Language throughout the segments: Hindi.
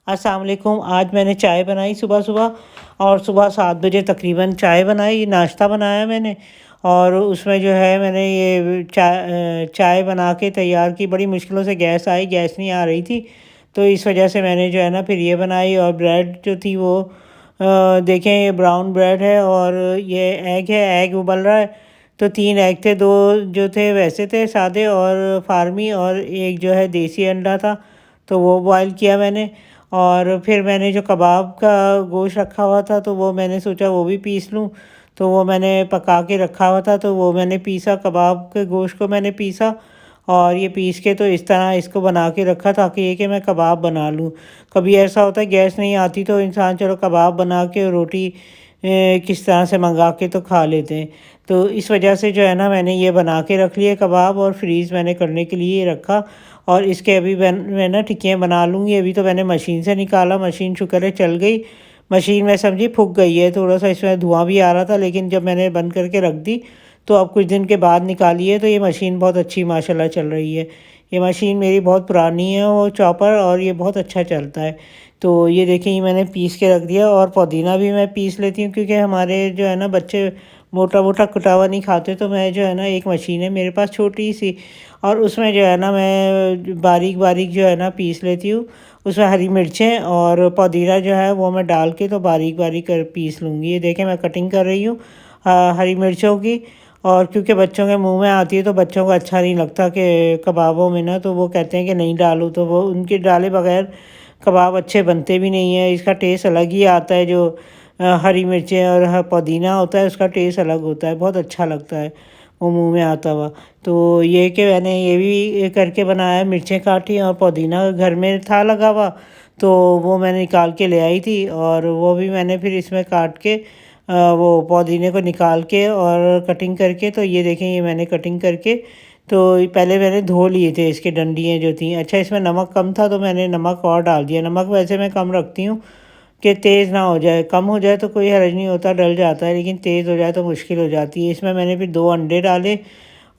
अस्सलाम वालेकुम। आज मैंने चाय बनाई सुबह-सुबह और सुबह 7 बजे तकरीबन चाय बनाई, नाश्ता बनाया मैंने और उसमें जो है मैंने ये चाय बना के तैयार की। बड़ी मुश्किलों से गैस आई, गैस नहीं आ रही थी, तो इस वजह से मैंने जो है ना फिर ये बनाई और ब्रेड जो थी वो देखें ये ब्राउन ब्रेड है और ये एग है, एग उबल रहा है। तो 3 एग थे, 2 जो थे वैसे थे सादे और फार्मी और एक जो है देसी अंडा था, तो वो बॉयल किया मैंने। और फिर मैंने जो कबाब का गोश्त रखा हुआ था तो वो मैंने सोचा वो भी पीस लूँ, तो वो मैंने पका के रखा हुआ था तो वो मैंने पीसा, कबाब के गोश्त को मैंने पीसा और ये पीस के तो इस तरह इसको बना के रखा ताकि ये कि मैं कबाब बना लूँ। कभी ऐसा होता है गैस नहीं आती तो इंसान चलो कबाब बना के रोटी किस तरह से मंगा के तो खा लेते हैं। तो इस वजह से जो है ना मैंने ये बना के रख लिए कबाब और फ्रीज़ मैंने करने के लिए रखा और इसके अभी मैं ना टिक्कियाँ बना लूँगी। अभी तो मैंने मशीन से निकाला, मशीन शुक्र है चल गई। मशीन में समझिए फूक गई है, थोड़ा-सा इसमें धुआँ भी आ रहा था लेकिन जब मैंने बंद करके रख दी, तो अब कुछ दिन के बाद निकाली है तो ये मशीन बहुत अच्छी माशाल्लाह चल रही है। ये मशीन मेरी बहुत पुरानी है वो चॉपर और ये बहुत अच्छा चलता है। तो ये देखिए ये मैंने पीस के रख दिया और पुदीना भी मैं पीस लेती हूँ क्योंकि हमारे जो है ना बच्चे मोटा-मोटा कुटा हुआ नहीं खाते, तो मैं जो है ना एक मशीन है मेरे पास छोटी-सी और उसमें जो है ना मैं बारीक-बारीक जो है ना पीस लेती हूँ। उसमें हरी मिर्चें और पुदीना जो है वो मैं डाल के तो बारीक-बारीक कर पीस लूँगी। ये देखें मैं कटिंग कर रही हूँ हरी मिर्चों की और क्योंकि बच्चों के मुँह में आती है तो बच्चों को अच्छा नहीं लगता कि कबाबों में ना, तो वो कहते हैं कि नहीं डालो, तो वो उनके डाले बगैर कबाब अच्छे बनते भी नहीं हैं। इसका टेस्ट अलग ही आता है जो हरी मिर्चें और पुदीना होता है उसका टेस्ट अलग होता है, बहुत अच्छा लगता है वो मुँह में आता हुआ। तो ये कि मैंने ये भी करके बनाया, मिर्चें काटी और पुदीना घर में था लगा हुआ, तो वो मैंने निकाल के ले आई थी और वो भी मैंने फिर इसमें काट के वो पुदीने को निकाल के और कटिंग करके, तो ये देखें ये मैंने कटिंग करके तो पहले मैंने धो लिए थे इसकी डंडियाँ जो थी। अच्छा इसमें नमक कम था तो मैंने नमक और डाल दिया। नमक वैसे मैं कम रखती हूँ कि तेज़ ना हो जाए, कम हो जाए तो कोई हर्ज नहीं होता, डल जाता है, लेकिन तेज़ हो जाए तो मुश्किल हो जाती है। इसमें मैंने फिर 2 अंडे डाले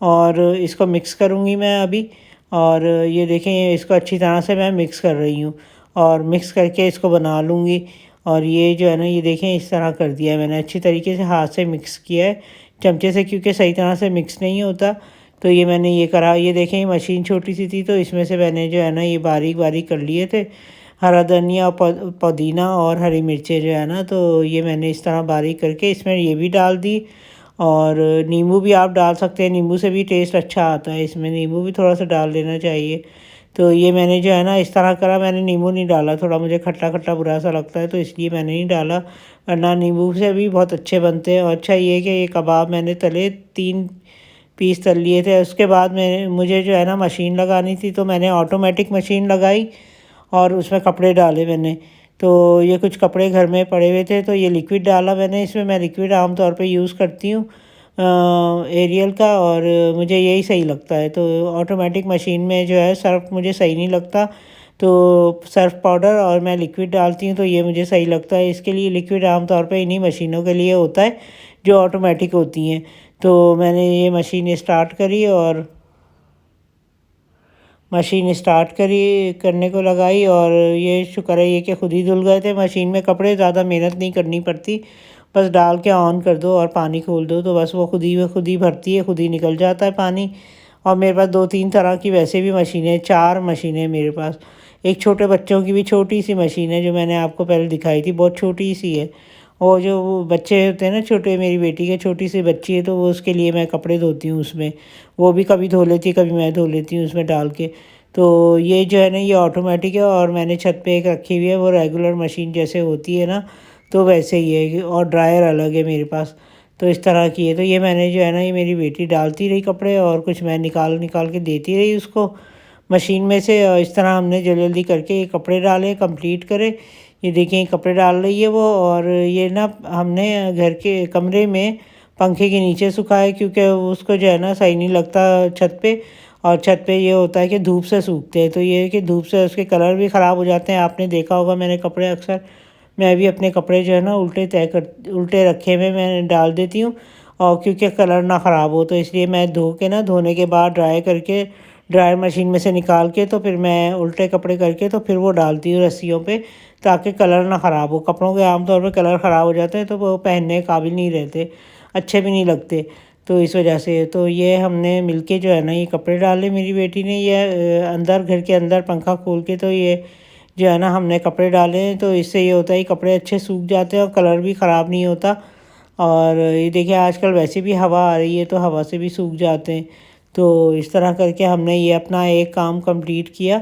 और इसको मिक्स करूँगी मैं अभी और ये देखें इसको अच्छी तरह से मैं मिक्स कर रही हूँ और मिक्स करके इसको बना लूँगी। और ये जो है ना ये देखें इस तरह कर दिया है मैंने, अच्छी तरीके से हाथ से मिक्स किया है चमचे से क्योंकि सही तरह से मिक्स नहीं होता। तो ये मैंने ये करा, ये देखें ये मशीन छोटी सी थी तो इसमें से मैंने जो है ना ये बारीक-बारीक कर लिए थे। हरा धनिया पुदीना और हरी मिर्चें जो है ना, तो ये मैंने इस तरह बारीक करके इसमें ये भी डाल दी और नींबू भी आप डाल सकते हैं, नींबू से भी टेस्ट अच्छा आता है, इसमें नींबू भी थोड़ा सा डाल देना चाहिए। तो ये मैंने जो है ना इस तरह करा, मैंने नींबू नहीं डाला, थोड़ा मुझे खट्टा-खट्टा बुरा सा लगता है तो इसलिए मैंने नहीं डाला, वरना नींबू से भी बहुत अच्छे बनते हैं। और अच्छा ये कि ये कबाब मैंने तले 3 पीस तल लिए थे। उसके बाद मैं मुझे जो है ना मशीन लगानी थी तो मैंने ऑटोमेटिक मशीन लगाई और उसमें कपड़े डाले मैंने। तो ये कुछ कपड़े घर में पड़े हुए थे तो ये लिक्विड डाला मैंने इसमें। मैं लिक्विड आम तौर पे यूज़ करती हूँ एरियल का और मुझे यही सही लगता है। तो ऑटोमेटिक मशीन में जो है सर्फ़ मुझे सही नहीं लगता, तो सर्फ़ पाउडर और मैं लिक्विड डालती हूँ तो ये मुझे सही लगता है। इसके लिए लिक्विड आम तौर पे इन्हीं मशीनों के लिए होता है जो ऑटोमेटिक होती हैं। तो मैंने ये मशीन स्टार्ट करी और मशीन स्टार्ट करी, करने को लगाई और ये शुक्र है ये कि खुद ही धुल गए थे मशीन में कपड़े, ज़्यादा मेहनत नहीं करनी पड़ती। बस डाल के ऑन कर दो और पानी खोल दो तो बस वो खुद ही भरती है, खुद ही निकल जाता है पानी। और मेरे पास 2-3 तरह की वैसे भी मशीनें, 4 मशीनें हैं मेरे पास। एक छोटे बच्चों की भी छोटी-सी मशीन है जो मैंने आपको पहले दिखाई थी, बहुत छोटी-सी है। और जो वो बच्चे होते हैं ना छोटे, मेरी बेटी के छोटी-सी बच्ची है तो वो उसके लिए मैं कपड़े धोती हूँ उसमें। वो भी कभी धो लेती है, कभी मैं धो लेती हूँ उसमें डाल के। तो ये जो है ना ये ऑटोमेटिक है और मैंने छत पे एक रखी हुई है, वो रेगुलर मशीन जैसे होती है ना, तो वैसे ही है और ड्रायर अलग है मेरे पास। तो इस तरह की है, तो ये मैंने जो है ना ये मेरी बेटी डालती रही कपड़े और कुछ मैं निकाल निकाल के देती रही उसको मशीन में से। और इस तरह हमने जल्दी जल्दी करके ये कपड़े डाले, कंप्लीट करे। ये देखिए ये कपड़े डाल रही है वो और ये ना हमने घर के कमरे में पंखे के नीचे सुखाए क्योंकि उसको जो है ना सही नहीं लगता छत पे। और छत पे ये होता है कि धूप से सूखते हैं, तो ये है कि धूप से उसके कलर भी ख़राब हो जाते हैं। आपने देखा होगा मैंने कपड़े अक्सर, मैं भी अपने कपड़े जो है ना उल्टे रखे हुए मैं डाल देती हूँ और क्योंकि कलर ना ख़राब हो, तो इसलिए मैं धो के ना, धोने के बाद ड्राई करके ड्रायर मशीन में से निकाल के तो फिर मैं उल्टे कपड़े करके तो फिर वो डालती हूँ रस्सियों पे, ताकि कलर ना ख़राब हो। कपड़ों के आमतौर पे कलर ख़राब हो जाते हैं तो वो पहनने के काबिल नहीं रहते, अच्छे भी नहीं लगते। तो इस वजह से तो ये हमने मिलके जो है ना ये कपड़े डाले, मेरी बेटी ने ये अंदर घर के अंदर पंखा खोल के तो ये जो है ना हमने कपड़े डाले हैं। तो इससे ये होता है कपड़े अच्छे सूख जाते हैं और कलर भी ख़राब नहीं होता। और ये देखिए आजकल वैसे भी हवा आ रही है तो हवा से भी सूख जाते हैं। तो इस तरह करके हमने ये अपना एक काम कंप्लीट किया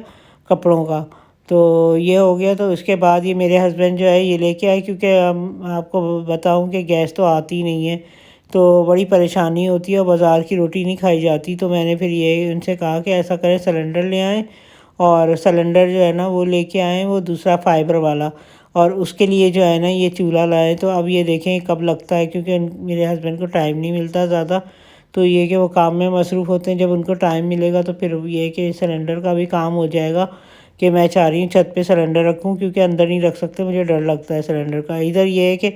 कपड़ों का। तो ये हो गया। तो उसके बाद ये मेरे हस्बैंड जो है ये लेके आए, क्योंकि आपको बताऊं कि गैस तो आती नहीं है तो बड़ी परेशानी होती है और बाज़ार की रोटी नहीं खाई जाती। तो मैंने फिर ये उनसे कहा कि ऐसा करें सिलेंडर ले आएँ, और सिलेंडर जो है ना वो लेके आए, वो दूसरा फाइबर वाला, और उसके लिए जो है ना ये चूल्हा लाए। तो अब ये देखें कब लगता है, क्योंकि मेरे हस्बैंड को टाइम नहीं मिलता ज़्यादा। तो ये कि वो काम में मसरूफ़ होते हैं, जब उनको टाइम मिलेगा तो फिर ये कि सिलेंडर का भी काम हो जाएगा। कि मैं चाह रही हूँ छत पे सिलेंडर रखूँ, क्योंकि अंदर नहीं रख सकते, मुझे डर लगता है सिलेंडर का। इधर ये है कि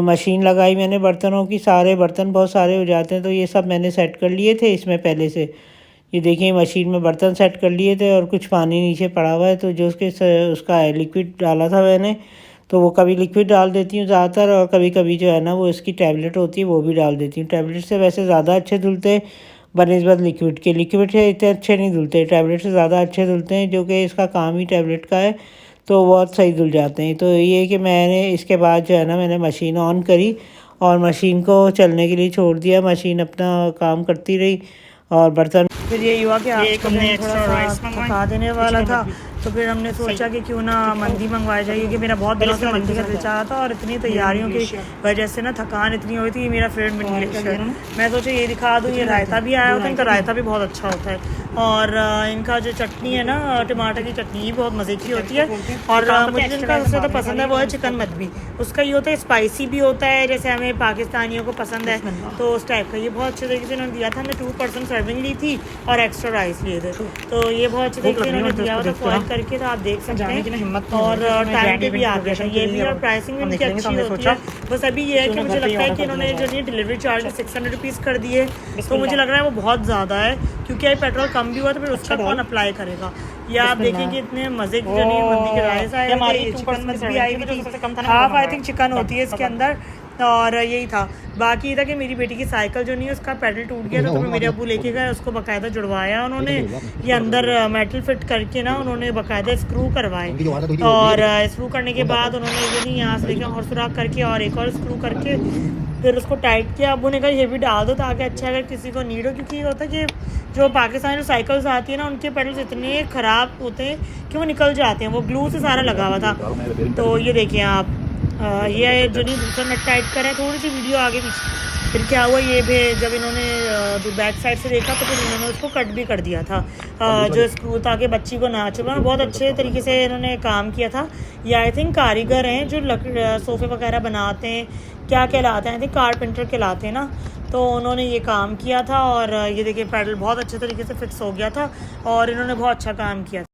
मशीन लगाई मैंने बर्तनों की, सारे बर्तन बहुत सारे हो जाते हैं तो ये सब मैंने सेट कर लिए थे इसमें पहले से। ये देखिए मशीन में बर्तन सेट कर लिए थे और कुछ पानी नीचे पड़ा हुआ है। तो जो उसका लिक्विड डाला था मैंने, तो वो कभी लिक्विड डाल देती हूँ ज़्यादातर, और कभी कभी जो है ना वो इसकी टैबलेट होती है वो भी डाल देती हूँ। टैबलेट से वैसे ज़्यादा अच्छे धुलते हैं बनिस्बत लिक्विड के। लिक्विड से इतने अच्छे नहीं धुलते, टैबलेट से ज़्यादा अच्छे धुलते हैं, जो कि इसका काम ही टैबलेट का है। तो बहुत सही धुल जाते हैं। तो ये कि मैंने इसके बाद जो है ना मैंने मशीन ऑन करी और मशीन को चलने के लिए छोड़ दिया। मशीन अपना काम करती रही और बर्तन। फिर ये हुआ कि आपको थोड़ा सा थका देने वाला था, तो फिर हमने सोचा कि क्यों ना मंदी मंगवाया जाए, क्योंकि मेरा बहुत दिनों से मंदी का दिल चाहा था। और इतनी तैयारियों की वजह से ना थकान इतनी हुई थी। मेरा फेवरेट मिड डिश है, मैं सोचा ये दिखा दूँ। ये रायता भी आया होता है, इनका रायता भी बहुत अच्छा होता है। और इनका जो चटनी है ना टमाटर की चटनी, ही बहुत मज़े की होती है। और मुझे जिनका सबसे ज़्यादा पसंद है वो है चिकन मदबी। उसका ये होता है स्पाइसी भी होता है, जैसे हमें पाकिस्तानियों को पसंद है तो उस टाइप का। ये बहुत अच्छे तरीके से इन्होंने दिया था। हमने 2% सर्विंग ली थी और एक्स्ट्रा राइस लिए थे, तो ये बहुत अच्छे तरीके से इन्होंने दिया हुआ था फॉइल करके। तो आप देख सकते हैं, और टाइम पे भी आ गया था ये भी, और प्राइसिंग भी इनकी अच्छी होती है। बस अभी ये है कि मुझे लगता है कि इन्होंने जो ये डिलीवरी चार्ज 600 रुपीज़ कर दिए, तो मुझे लग रहा है वो बहुत ज़्यादा है, क्योंकि पेट्रोल कम भी हुआ तो फिर उसका कौन अप्लाई करेगा। या आप देखेंगे इतने मज़े की जो नहीं मंदी के राइस आए, चिकन मदबी आई हुई थी, हाफ आई थिंक चिकन होती है इसके अंदर। और यही था। बाकी था कि मेरी बेटी की साइकिल जो नहीं है उसका पैडल टूट गया था, तो मेरे अब्बू लेके गए, उसको बाकायदा जुड़वाया उन्होंने। ये अंदर मेटल फिट करके ना उन्होंने बाकायदा स्क्रू करवाए, और स्क्रू करने के बाद उन्होंने ये नहीं यहाँ से देखा और सुराख करके और एक और स्क्रू करके फिर उसको टाइट किया। अब्बू ने कहा ये भी डाल दो ताकि अच्छा अगर किसी को नीड हो, क्योंकि ये होता है कि जो पाकिस्तानी साइकिल्स आती है ना उनके पेडल्स इतने ख़राब होते हैं कि वो निकल जाते हैं। वो ग्लू से सारा लगा हुआ था। तो ये देखिए आप, ये जो नहीं दूसरा नट टाइट करें, थोड़ी सी वीडियो आगे पीछे। फिर क्या हुआ, ये भी जब इन्होंने जो बैक साइड से देखा तो फिर इन्होंने उसको कट भी कर दिया था, जो स्क्रू, ताकि बच्ची को ना चुभे। बहुत अच्छे तरीके से इन्होंने काम किया था। ये आई थिंक कारीगर हैं जो सोफ़े वगैरह बनाते हैं, क्या कहलाते हैं, आई थिंक कारपेंटर कहलाते हैं ना। तो उन्होंने ये काम किया था, और ये देखिए पैडल बहुत अच्छे तरीके से फिक्स हो गया था और इन्होंने बहुत अच्छा काम किया था।